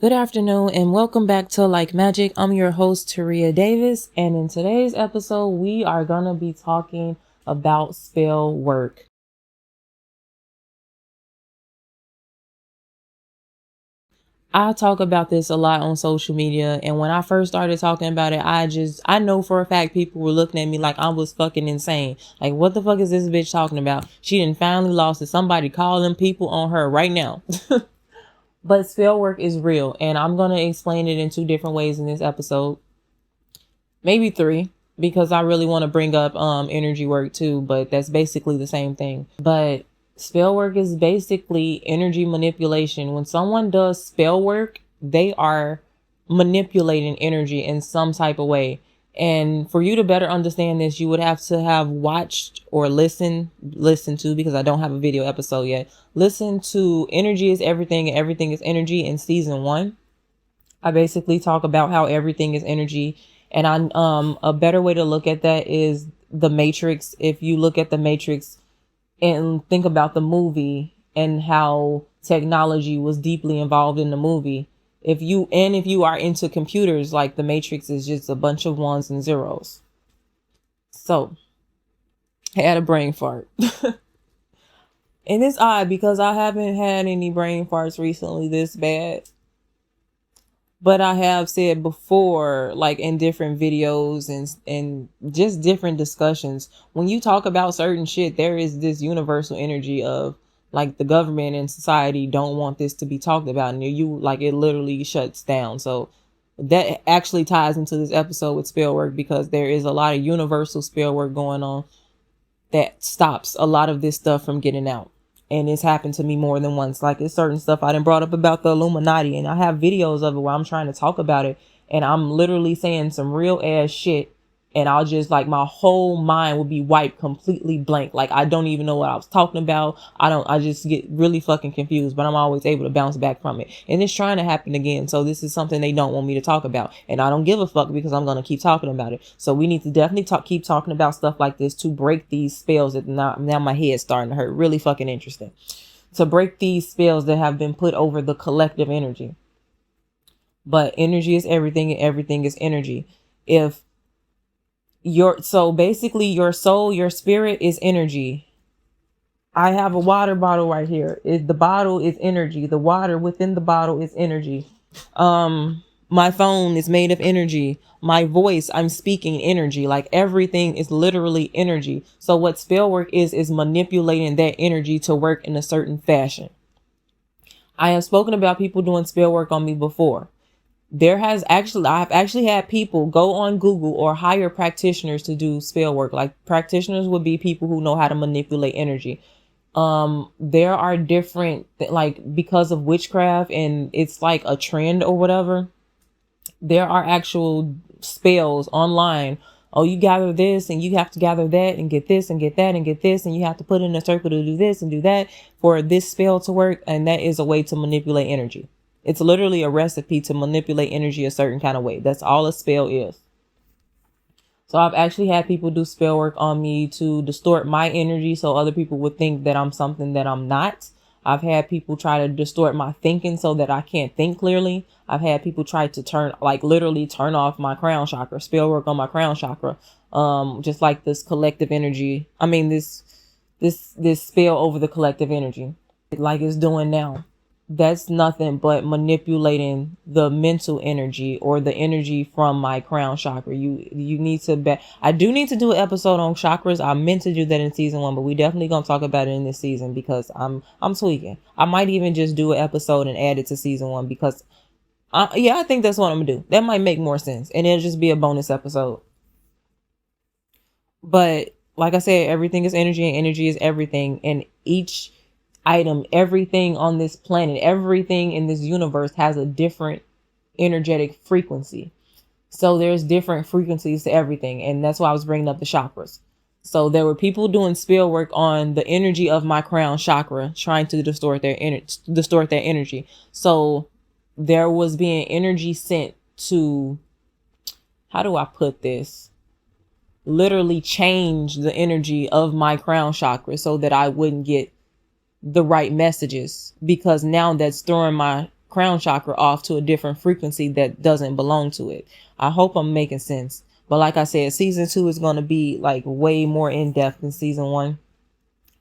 Good afternoon and welcome back to Like Magic. I'm your host, Taria Davis, and in today's episode, we are going to be talking about spell work. I talk about this a lot on social media, and when I first started talking about it, I know for a fact people were looking at me like I was fucking insane. Like, what the fuck is this bitch talking about? She done finally lost it. Somebody call them people on her right now. But spell work is real, and I'm going to explain it in two different ways in this episode. Maybe three, because I really want to bring up energy work too, but that's basically the same thing. But spell work is basically energy manipulation. When someone does spell work, they are manipulating energy in some type of way. And for you to better understand this, you would have to have watched or listen to, because I don't have a video episode yet. Listen to Energy is Everything and Everything is Energy in season 1. I basically talk about how everything is energy. And a better way to look at that is the Matrix. If you look at the Matrix and think about the movie and how technology was deeply involved in the movie, if you are into computers, like the Matrix is just a bunch of ones and zeros. So I had a brain fart. And it's odd because I haven't had any brain farts recently this bad. But I have said before, like in different videos and just different discussions, when you talk about certain shit, there is this universal energy of like the government and society don't want this to be talked about, and you like it literally shuts down. So that actually ties into this episode with spell work, because there is a lot of universal spell work going on that stops a lot of this stuff from getting out. And it's happened to me more than once. Like, it's certain stuff I done brought up about the Illuminati, and I have videos of it where I'm trying to talk about it, and I'm literally saying some real ass shit, and I'll just like my whole mind will be wiped completely blank. Like, I don't even know what I was talking about. I just get really fucking confused, but I'm always able to bounce back from it. And it's trying to happen again. So this is something they don't want me to talk about, and I don't give a fuck because I'm going to keep talking about it. So we need to definitely keep talking about stuff like this to break these spells that now my head's starting to hurt. Really fucking interesting. To break these spells that have been put over the collective energy. But energy is everything and everything is energy. So basically your soul, your spirit is energy. I have a water bottle right here. The bottle is energy. The water within the bottle is energy. My phone is made of energy. My voice, I'm speaking energy. Like, everything is literally energy. So what spell work is manipulating that energy to work in a certain fashion. I have spoken about people doing spell work on me before. I've actually had people go on Google or hire practitioners to do spell work. Like, practitioners would be people who know how to manipulate energy. There are different, like, because of witchcraft and it's like a trend or whatever, there are actual spells online. Oh, you gather this and you have to gather that and get this and get that and get this, and you have to put in a circle to do this and do that for this spell to work. And that is a way to manipulate energy. It's literally a recipe to manipulate energy a certain kind of way. That's all a spell is. So I've actually had people do spell work on me to distort my energy so other people would think that I'm something that I'm not. I've had people try to distort my thinking so that I can't think clearly. I've had people try to literally turn off my crown chakra, spell work on my crown chakra. Just like this collective energy. I mean, this spell over the collective energy, like it's doing now. That's nothing but manipulating the mental energy or the energy from my crown chakra. You need to I do need to do an episode on chakras. I meant to do that in season 1, but we definitely gonna talk about it in this season because I'm tweaking. I might even just do an episode and add it to season 1 because I think that's what I'm gonna do. That might make more sense, and it'll just be a bonus episode. But like I said, everything is energy and energy is everything, and each item, everything on this planet, everything in this universe has a different energetic frequency. So there's different frequencies to everything. And that's why I was bringing up the chakras. So there were people doing spell work on the energy of my crown chakra, trying to distort their energy. So there was being energy sent to, how do I put this? Literally change the energy of my crown chakra so that I wouldn't get the right messages, because now that's throwing my crown chakra off to a different frequency that doesn't belong to it. I hope I'm making sense. But like I said, season 2 is going to be like way more in depth than season 1.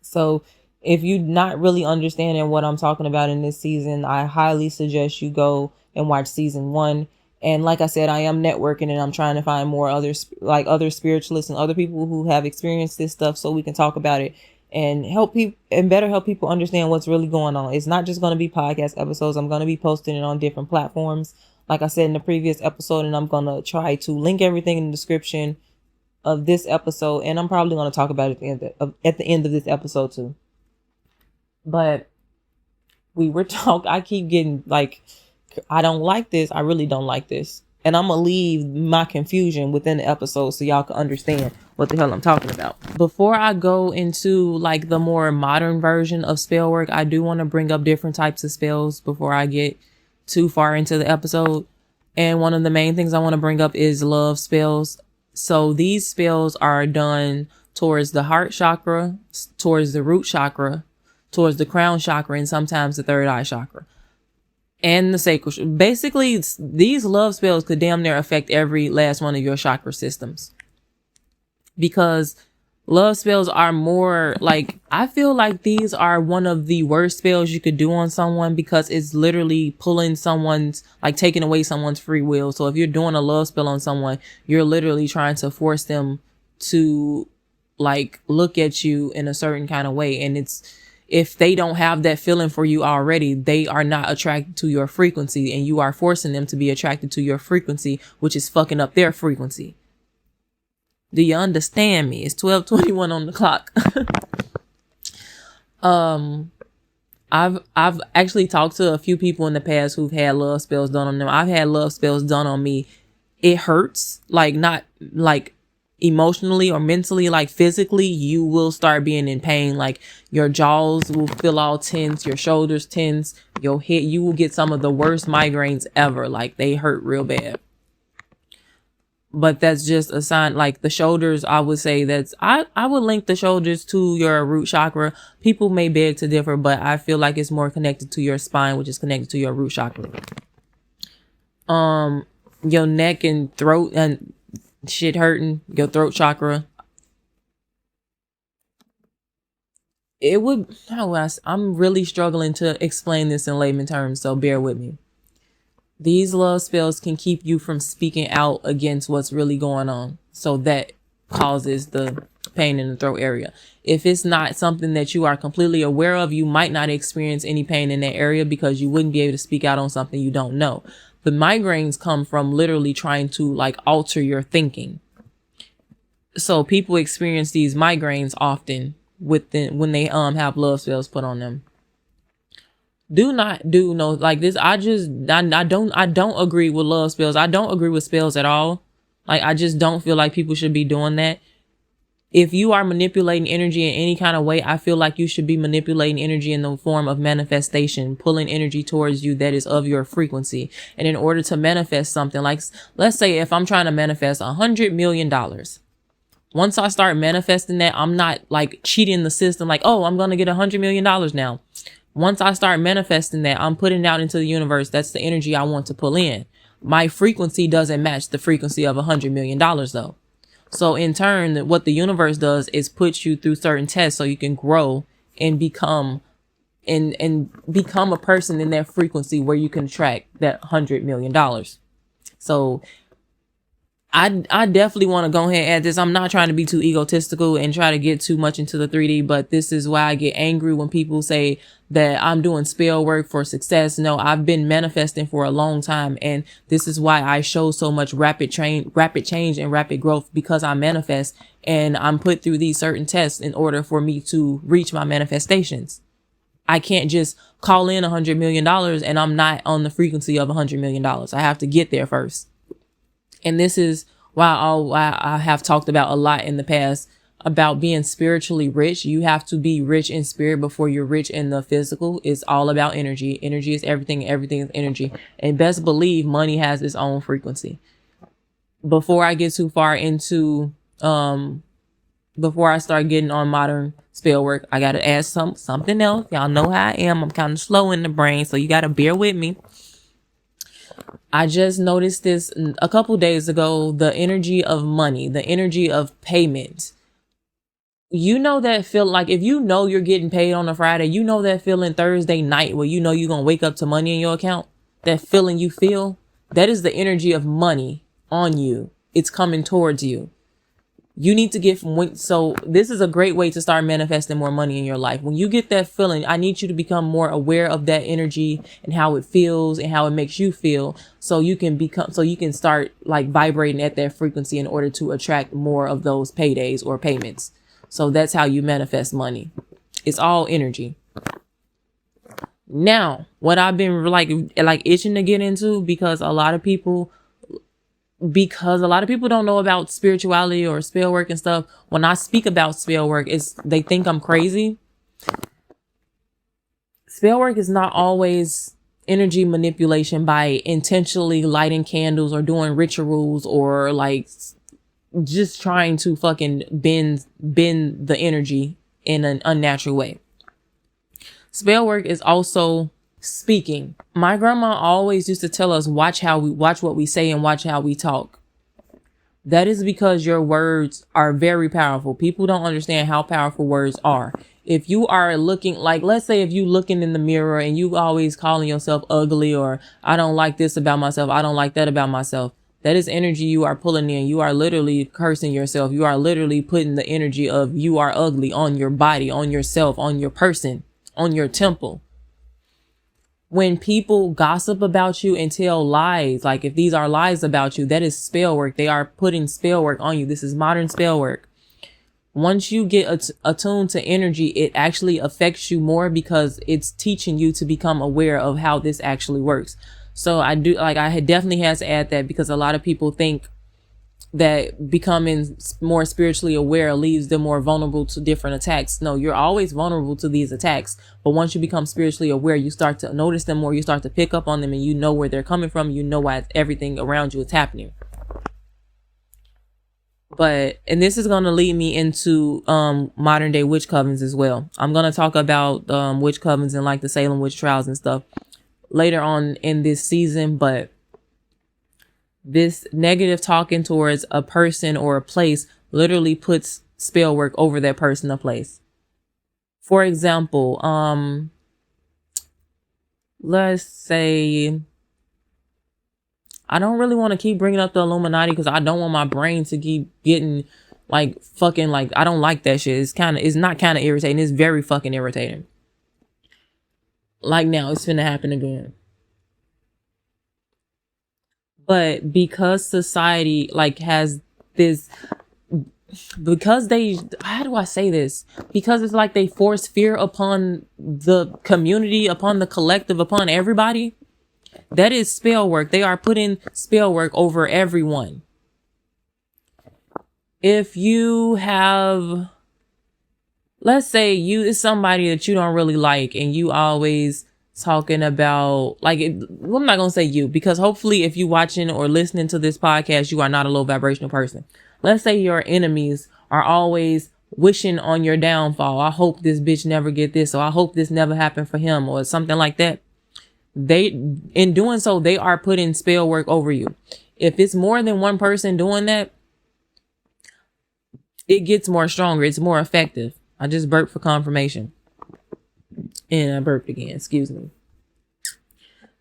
So if you're not really understanding what I'm talking about in this season, I highly suggest you go and watch season 1. And like I said, I am networking and I'm trying to find more other spiritualists and other people who have experienced this stuff so we can talk about it and help people and better help people understand what's really going on. It's not just going to be podcast episodes. I'm going to be posting it on different platforms, like I said in the previous episode, and I'm going to try to link everything in the description of this episode, and I'm probably going to talk about it at the end of this episode too. But I keep getting like, I don't like this. I really don't like this. And I'm going to leave my confusion within the episode so y'all can understand what the hell I'm talking about. Before I go into like the more modern version of spell work, I do want to bring up different types of spells before I get too far into the episode. And one of the main things I want to bring up is love spells. So these spells are done towards the heart chakra, towards the root chakra, towards the crown chakra, and sometimes the third eye chakra and the sacral. Basically, these love spells could damn near affect every last one of your chakra systems, because love spells are more like, I feel like these are one of the worst spells you could do on someone, because it's literally pulling someone's, like taking away someone's free will. So if you're doing a love spell on someone, you're literally trying to force them to like look at you in a certain kind of way. And if they don't have that feeling for you already, they are not attracted to your frequency, and you are forcing them to be attracted to your frequency, which is fucking up their frequency. Do you understand me? It's 12:21 on the clock. I've actually talked to a few people in the past who've had love spells done on them. I've had love spells done on me. It hurts, like not like emotionally or mentally, like physically. You will start being in pain. Like your jaws will feel all tense, your shoulders tense, your head. You will get some of the worst migraines ever. Like they hurt real bad. But that's just a sign. Like the shoulders, I would say I would link the shoulders to your root chakra. People may beg to differ, but I feel like it's more connected to your spine, which is connected to your root chakra. Your neck and throat and shit hurting, your throat chakra. I'm really struggling to explain this in layman terms, so bear with me. These love spells can keep you from speaking out against what's really going on. So that causes the pain in the throat area. If it's not something that you are completely aware of, you might not experience any pain in that area because you wouldn't be able to speak out on something you don't know. The migraines come from literally trying to like alter your thinking. So people experience these migraines often when they have love spells put on them. Do not do no like this. I don't agree with love spells. I don't agree with spells at all. Like I just don't feel like people should be doing that. If you are manipulating energy in any kind of way, I feel like you should be manipulating energy in the form of manifestation, pulling energy towards you that is of your frequency. And in order to manifest something, like let's say if I'm trying to manifest $100 million, once I start manifesting that, I'm not like cheating the system like, oh, I'm going to get $100 million now. Once I start manifesting that, I'm putting it out into the universe. That's the energy I want to pull in. My frequency doesn't match the frequency of $100 million though. So in turn, what the universe does is put you through certain tests so you can grow and become a person in that frequency where you can attract that $100 million. So I definitely want to go ahead and add this. I'm not trying to be too egotistical and try to get too much into the 3D, but this is why I get angry when people say that I'm doing spell work for success. No, I've been manifesting for a long time. And this is why I show so much rapid change and rapid growth, because I manifest and I'm put through these certain tests in order for me to reach my manifestations. I can't just call in $100 million and I'm not on the frequency of $100 million. I have to get there first. And this is why I have talked about a lot in the past about being spiritually rich. You have to be rich in spirit before you're rich in the physical. It's all about energy. Energy is everything. Everything is energy. And best believe money has its own frequency. Before I get too far into before I start getting on modern spell work, I gotta add something else. Y'all know how I am. I'm kind of slow in the brain, so you gotta bear with me. I just noticed this a couple days ago, the energy of money, the energy of payment. You know that feel like if you know you're getting paid on a Friday, you know that feeling Thursday night where you know you're going to wake up to money in your account, that feeling you feel, that is the energy of money on you. It's coming towards you. You need to get so this is a great way to start manifesting more money in your life. When you get that feeling, I need you to become more aware of that energy and how it feels and how it makes you feel. So you can start like vibrating at that frequency in order to attract more of those paydays or payments. So that's how you manifest money. It's all energy. Now, what I've been like itching to get into, because a lot of people don't know about spirituality or spell work and stuff. When I speak about spell work, they think I'm crazy. Spell work is not always energy manipulation by intentionally lighting candles or doing rituals or like just trying to fucking bend the energy in an unnatural way. Spell work is also speaking. My grandma always used to tell us, watch what we say and watch how we talk. That is because your words are very powerful. People don't understand how powerful words are. If you are looking like, let's say if you looking in the mirror and you always calling yourself ugly, or I don't like this about myself, I don't like that about myself. That is energy you are pulling in. You are literally cursing yourself. You are literally putting the energy of you are ugly on your body, on yourself, on your person, on your temple. When people gossip about you and tell lies, like if these are lies about you, that is spell work. They are putting spell work on you. This is modern spell work. Once you get attuned to energy, it actually affects you more because it's teaching you to become aware of how this actually works. So I definitely had to add that, because a lot of people think that becoming more spiritually aware leaves them more vulnerable to different attacks. No, you're always vulnerable to these attacks. But once you become spiritually aware, you start to notice them more. You start to pick up on them and you know where they're coming from. You know why everything around you is happening. And this is going to lead me into modern day witch covens as well. I'm going to talk about witch covens and like the Salem witch trials and stuff later on in this season, but this negative talking towards a person or a place literally puts spell work over that person or place. For example, let's say, I don't really want to keep bringing up the Illuminati because I don't want my brain to keep getting like fucking like, I don't like that shit. It's not kind of irritating. It's very fucking irritating. Like now, it's finna happen again. But because society like has this, because they, how do I say this? Because it's like they force fear upon the community, upon the collective, upon everybody. That is spell work. They are putting spell work over everyone. If you have, let's say it's somebody that you don't really like and you always talking about like I'm not gonna say you, because hopefully if you watching or listening to this podcast, you are not a low vibrational person. Let's say your enemies are always wishing on your downfall. I hope this bitch never get this, or I hope this never happened for him, or something like that. In doing so, they are putting spell work over you. If it's more than one person doing that, it gets more stronger. It's more effective. I just burped for confirmation. And I burped again. Excuse me.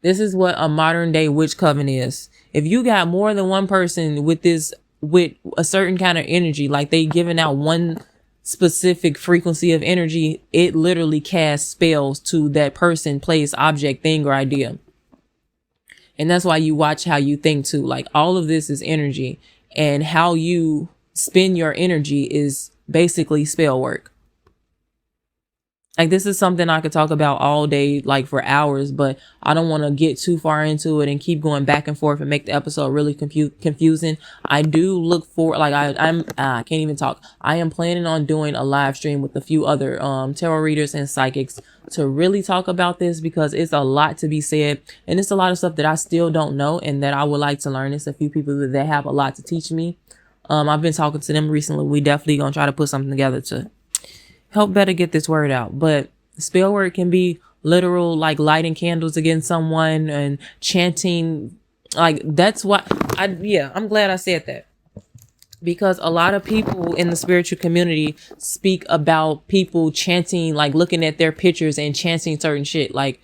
This is what a modern day witch coven is. If you got more than one person with a certain kind of energy, like they giving out one specific frequency of energy, it literally casts spells to that person, place, object, thing, or idea. And that's why you watch how you think too. Like all of this is energy, and how you spend your energy is basically spell work. Like this is something I could talk about all day, like for hours, but I don't want to get too far into it and keep going back and forth and make the episode really confusing. I do look for, like I can't even talk. I am planning on doing a live stream with a few other tarot readers and psychics to really talk about this, because it's a lot to be said and it's a lot of stuff that I still don't know and that I would like to learn. It's a few people that have a lot to teach me. I've been talking to them recently. We definitely gonna try to put something together to help better get this word out. But spell work can be literal, like lighting candles against someone and chanting. Like that's what I'm glad I said that, because a lot of people in the spiritual community speak about people chanting, like looking at their pictures and chanting certain shit, like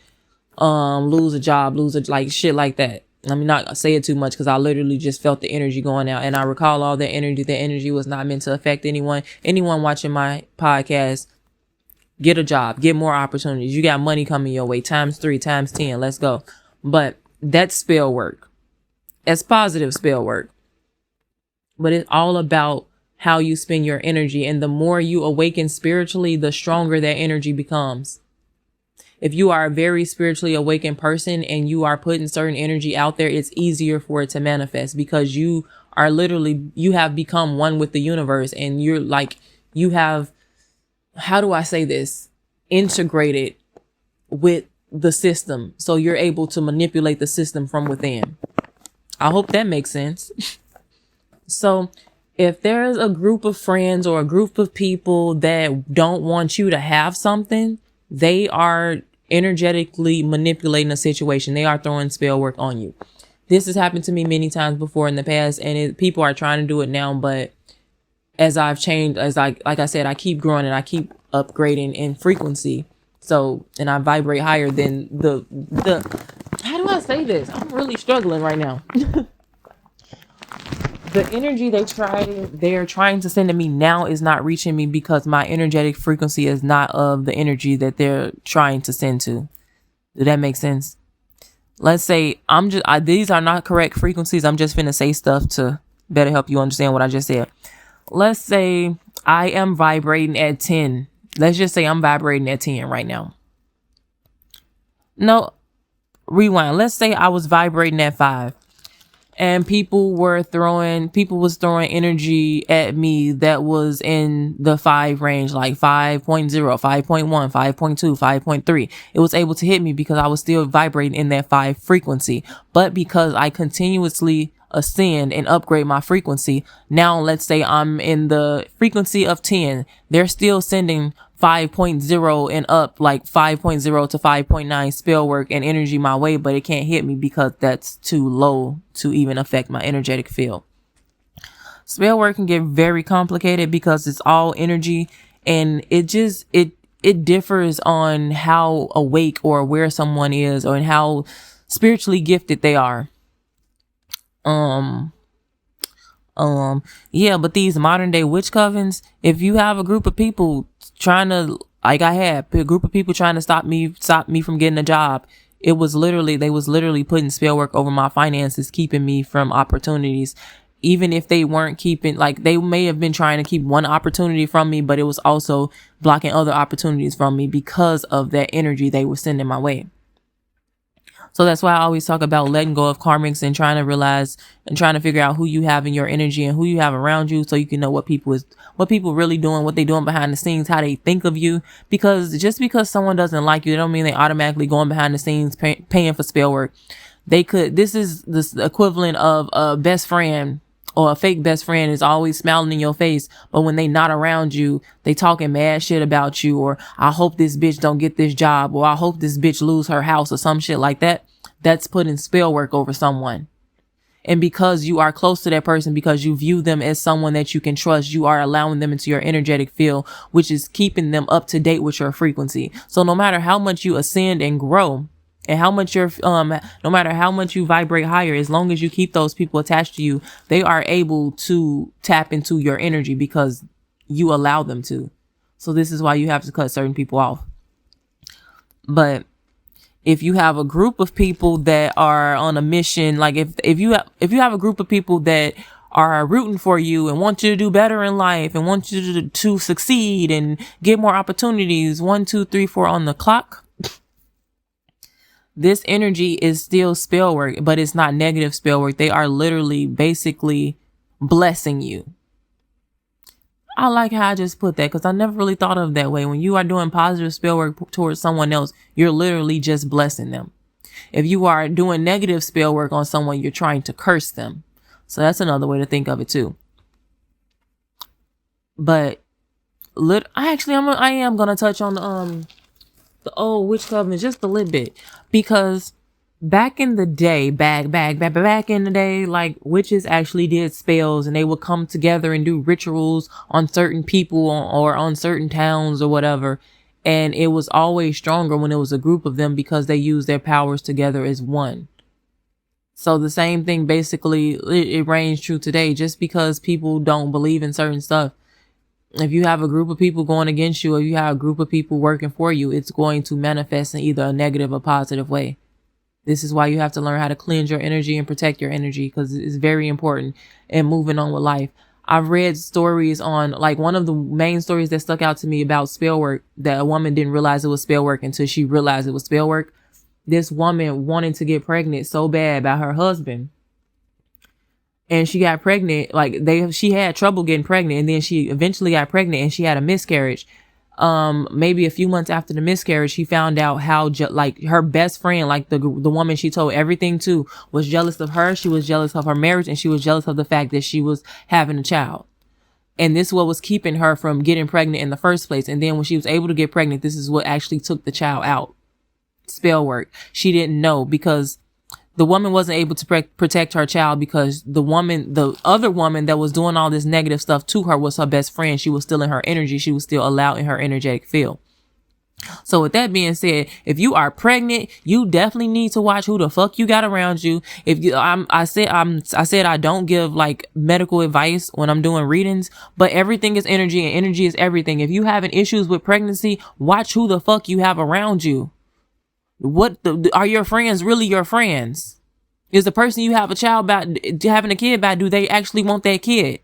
lose a job, like shit like that. Let me not say it too much because I literally just felt the energy going out, and I recall all that energy. The energy was not meant to affect anyone. Anyone watching my podcast, get a job, get more opportunities. You got money coming your way, times 3, times 10. Let's go. But that's spell work. That's positive spell work. But it's all about how you spend your energy. And the more you awaken spiritually, the stronger that energy becomes. If you are a very spiritually awakened person and you are putting certain energy out there, it's easier for it to manifest because you have become one with the universe, and you're like, you have, how do I say this? Integrated with the system. So you're able to manipulate the system from within. I hope that makes sense. So if there's a group of friends or a group of people that don't want you to have something, they are energetically manipulating a situation. They are throwing spell work on you. This has happened to me many times before in the past, and people are trying to do it now. But as I've changed, like I said, I keep growing and I keep upgrading in frequency. So, and I vibrate higher than the, how do I say this? I'm really struggling right now. The energy they're trying to send to me now is not reaching me because my energetic frequency is not of the energy that they're trying to send to. Does that make sense? Let's say these are not correct frequencies. I'm just finna say stuff to better help you understand what I just said. Let's say I am vibrating at 10. Let's just say I'm vibrating at 10 right now. No, rewind. Let's say I was vibrating at 5. And people was throwing energy at me that was in the 5 range, like 5.0, 5.1, 5.2, 5.3. It was able to hit me because I was still vibrating in that 5 frequency. But because I continuously ascend and upgrade my frequency, now let's say I'm in the frequency of 10, they're still sending 5.0 and up, like 5.0 to 5.9 spell work and energy my way, but it can't hit me because that's too low to even affect my energetic field. Spell work can get very complicated because it's all energy, and it differs on how awake or where someone is or how spiritually gifted they are. Yeah, but these modern day witch covens, if you have a group of people trying to, like I had a group of people trying to stop me from getting a job, they was literally putting spell work over my finances, keeping me from opportunities. Even if they weren't keeping, like they may have been trying to keep one opportunity from me, but it was also blocking other opportunities from me because of that energy they were sending my way. So that's why I always talk about letting go of karmics and trying to realize and trying to figure out who you have in your energy and who you have around you, so you can know what people really doing, what they doing behind the scenes, how they think of you. Because just because someone doesn't like you, it don't mean they automatically going behind the scenes paying for spell work. This is the equivalent of a best friend or a fake best friend is always smiling in your face, but when they not around you, they talking mad shit about you, or I hope this bitch don't get this job, or I hope this bitch lose her house, or some shit like that. That's putting spell work over someone. And because you are close to that person, because you view them as someone that you can trust, you are allowing them into your energetic field, which is keeping them up to date with your frequency. So no matter how much you ascend and grow, and how much no matter how much you vibrate higher, as long as you keep those people attached to you, they are able to tap into your energy because you allow them to. So this is why you have to cut certain people off. But if you have a group of people that are on a mission, like if you have a group of people that are rooting for you and want you to do better in life and want you to succeed and get more opportunities, 1, 2, 3, 4 on the clock, this energy is still spell work, but it's not negative spell work. They are literally basically blessing you. I like how I just put that because I never really thought of it that way. When you are doing positive spell work towards someone else, you're literally just blessing them. If you are doing negative spell work on someone, you're trying to curse them. So that's another way to think of it too. But I am gonna touch on the old witch coven just a little bit, because back in the day, back in the day, like, witches actually did spells, and they would come together and do rituals on certain people or on certain towns or whatever. And it was always stronger when it was a group of them because they used their powers together as one. So the same thing basically, it reigns true today. Just because people don't believe in certain stuff, if you have a group of people going against you, or you have a group of people working for you, it's going to manifest in either a negative or positive way. This is why you have to learn how to cleanse your energy and protect your energy, because it's very important in moving on with life. I've read stories on, like, one of the main stories that stuck out to me about spellwork, that a woman didn't realize it was spellwork until she realized it was spellwork. This woman wanted to get pregnant so bad by her husband, and she got pregnant. Like, she had trouble getting pregnant, and then she eventually got pregnant, and she had a miscarriage. Maybe a few months after the miscarriage, she found out how like her best friend, like the woman she told everything to, was jealous of her. She was jealous of her marriage, and she was jealous of the fact that she was having a child. And this is what was keeping her from getting pregnant in the first place. And then when she was able to get pregnant, this is what actually took the child out. Spell work. She didn't know, because the woman wasn't able to protect her child, because the other woman that was doing all this negative stuff to her was her best friend. She was still in her energy. She was still allowed in her energetic field. So with that being said, if you are pregnant, you definitely need to watch who the fuck you got around you. I said I don't give like medical advice when I'm doing readings, but everything is energy, and energy is everything. If you having issues with pregnancy, watch who the fuck you have around you. Are your friends really your friends? Is the person you have having a kid by, do they actually want that kid?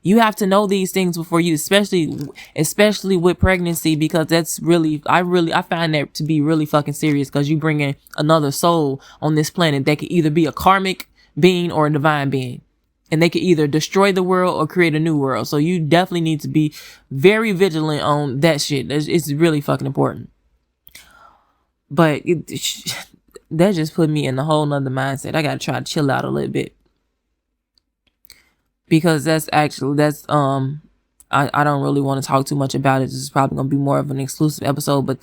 You have to know these things before you, especially with pregnancy, because that's I find that to be really fucking serious, because you bring in another soul on this planet that could either be a karmic being or a divine being. And they could either destroy the world or create a new world. So you definitely need to be very vigilant on that shit. It's really fucking important. But that just put me in a whole nother mindset. I gotta try to chill out a little bit, because I don't really want to talk too much about it. This is probably gonna be more of an exclusive episode, but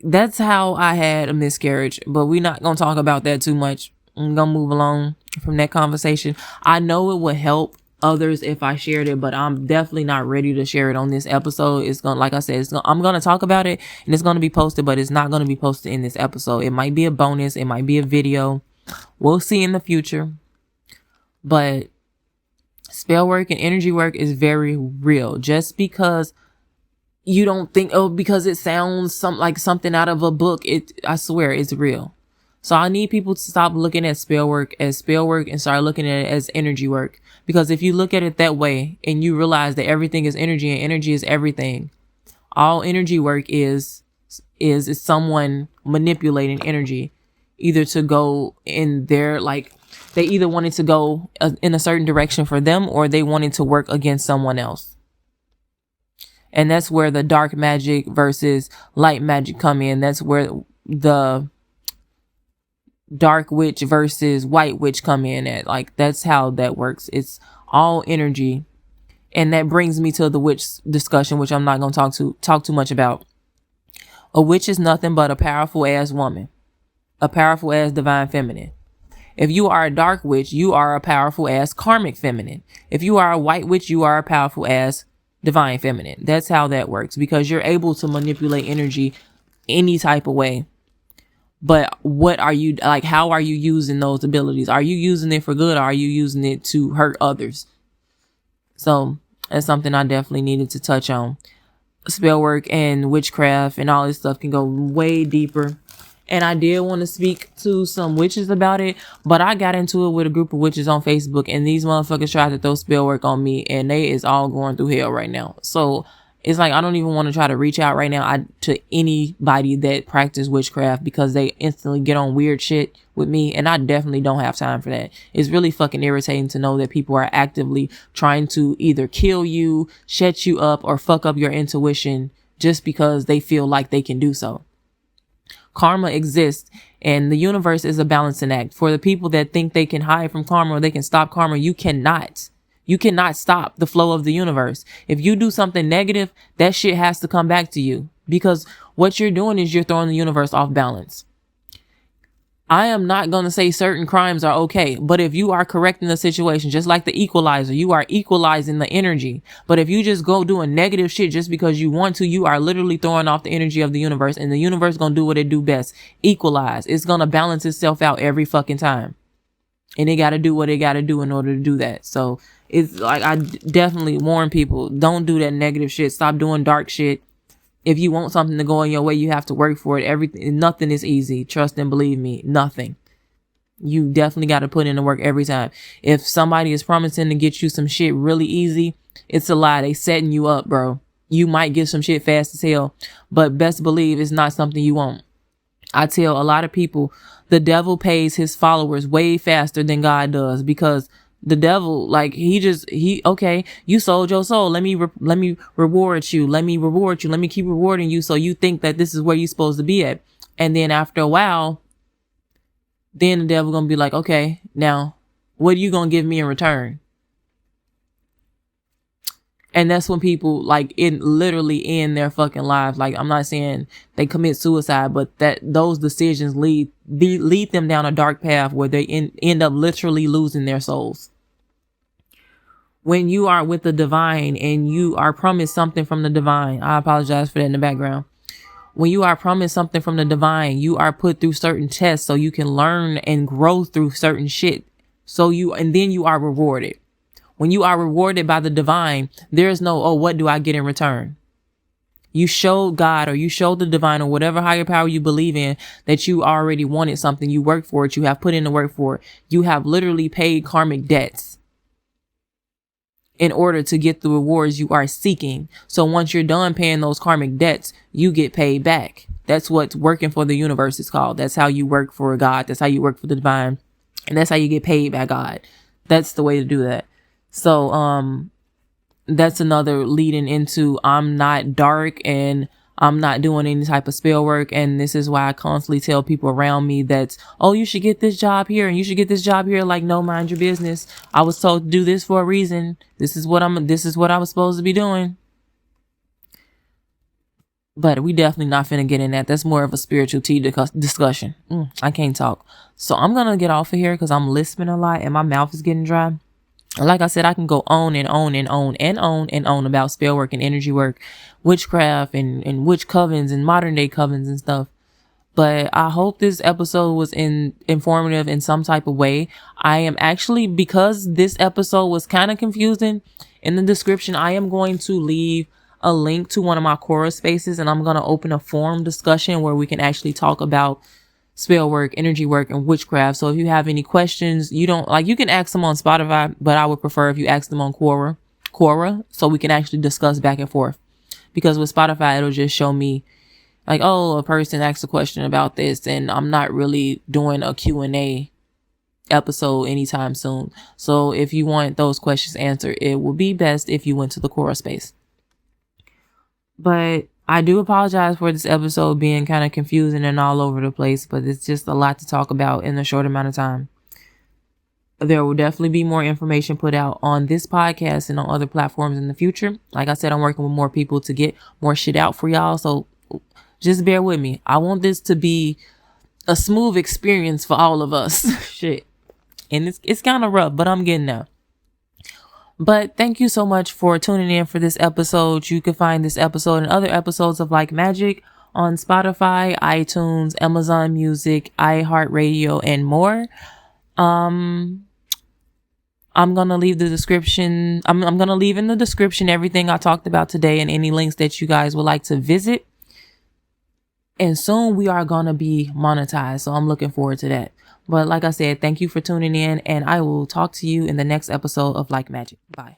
that's how I had a miscarriage. But we're not gonna talk about that too much. I'm gonna move along from that conversation. I know it would help others if I shared it, but I'm definitely not ready to share it on this episode. Like I said, I'm gonna talk about it, and it's gonna be posted, but it's not gonna be posted in this episode. It might be a bonus, it might be a video. We'll see in the future. But spell work and energy work is very real. Just because you don't think, because it sounds like something out of a book, I swear it's real. So I need people to stop looking at spell work as spell work and start looking at it as energy work. Because if you look at it that way and you realize that everything is energy and energy is everything, all energy work is someone manipulating energy, either to go in their, like, they either wanted to go in a certain direction for them, or they wanted to work against someone else. And that's where the dark magic versus light magic come in. That's where the dark witch versus white witch come in at. Like, that's how that works. It's all energy. And that brings me to the witch discussion, which I'm not going to talk too much about. A witch is nothing but a powerful ass woman, a powerful ass divine feminine. If you are a dark witch, you are a powerful ass karmic feminine. If you are a white witch, you are a powerful ass divine feminine. That's how that works, because you're able to manipulate energy any type of way. But how are you using those abilities? Are you using it for good, or are you using it to hurt others? So that's something I definitely needed to touch on. Spellwork and witchcraft and all this stuff can go way deeper. And I did want to speak to some witches about it, but I got into it with a group of witches on Facebook, and these motherfuckers tried to throw spellwork on me, and they is all going through hell right now. So it's like, I don't even want to try to reach out right now to anybody that practice witchcraft, because they instantly get on weird shit with me, and I definitely don't have time for that. It's really fucking irritating to know that people are actively trying to either kill you, shut you up, or fuck up your intuition just because they feel like they can do so. Karma exists, and the universe is a balancing act. For the people that think they can hide from karma or they can stop karma, you cannot. You cannot stop the flow of the universe. If you do something negative, that shit has to come back to you, because what you're doing is you're throwing the universe off balance. I am not going to say certain crimes are okay, but if you are correcting the situation, just like the equalizer, you are equalizing the energy. But if you just go doing negative shit just because you want to, you are literally throwing off the energy of the universe, and the universe going to do what it do best. Equalize. It's going to balance itself out every fucking time. And it got to do what it got to do in order to do that. So it's like, I definitely warn people, don't do that negative shit. Stop doing dark shit. If you want something to go in your way, you have to work for it. Nothing is easy. Trust and believe me, nothing. You definitely got to put in the work every time. If somebody is promising to get you some shit really easy, it's a lie. They setting you up, bro. You might get some shit fast as hell, but best believe it's not something you want. I tell a lot of people, the devil pays his followers way faster than God does, because the devil, like, okay, you sold your soul. Let me reward you. Let me reward you. Let me keep rewarding you. So you think that this is where you're supposed to be at. And then after a while, then the devil gonna be like, okay, now what are you gonna give me in return? And that's when people, like, it literally end their fucking lives. Like, I'm not saying they commit suicide, but that those decisions lead them down a dark path where they end up literally losing their souls. When you are with the divine and you are promised something from the divine, I apologize for that in the background. When you are promised something from the divine, you are put through certain tests so you can learn and grow through certain shit. And then you are rewarded. When you are rewarded by the divine, there is no, oh, what do I get in return? You showed God, or you showed the divine, or whatever higher power you believe in, that you already wanted something. You worked for it. You have put in the work for it. You have literally paid karmic debts in order to get the rewards you are seeking. So once you're done paying those karmic debts, you get paid back. That's what working for the universe is called. That's how you work for God. That's how you work for the divine. And that's how you get paid by God. That's the way to do that. So, that's another leading into, I'm not dark and I'm not doing any type of spell work. And this is why I constantly tell people around me that, oh, you should get this job here and you should get this job here. Like, no, mind your business. I was told to do this for a reason. This is what I was supposed to be doing. But we definitely not finna get in that. That's more of a spiritual tea discussion. I can't talk. So I'm going to get off of here because I'm lisping a lot and my mouth is getting dry. Like I said, I can go on and on and on and on and on about spell work and energy work, witchcraft and witch covens and modern day covens and stuff. But I hope this episode was informative in some type of way. I am actually, because this episode was kind of confusing, in the description, I am going to leave a link to one of my Quora spaces, and I'm going to open a forum discussion where we can actually talk about spell work, energy work, and witchcraft. So if you have any questions, you can ask them on Spotify, but I would prefer if you ask them on Quora, so we can actually discuss back and forth. Because with Spotify, it'll just show me like, oh, a person asked a question about this, and I'm not really doing a Q&A episode anytime soon. So if you want those questions answered, it would be best if you went to the Quora space. But I do apologize for this episode being kind of confusing and all over the place, but it's just a lot to talk about in a short amount of time. There will definitely be more information put out on this podcast and on other platforms in the future. Like I said, I'm working with more people to get more shit out for y'all. So just bear with me. I want this to be a smooth experience for all of us. Shit. And it's kind of rough, but I'm getting there. But thank you so much for tuning in for this episode. You can find this episode and other episodes of Like Magic on Spotify, iTunes, Amazon Music, iHeartRadio, and more. I'm going to leave the description. I'm going to leave in the description everything I talked about today and any links that you guys would like to visit. And soon we are going to be monetized. So I'm looking forward to that. But like I said, thank you for tuning in, and I will talk to you in the next episode of Like Magic. Bye.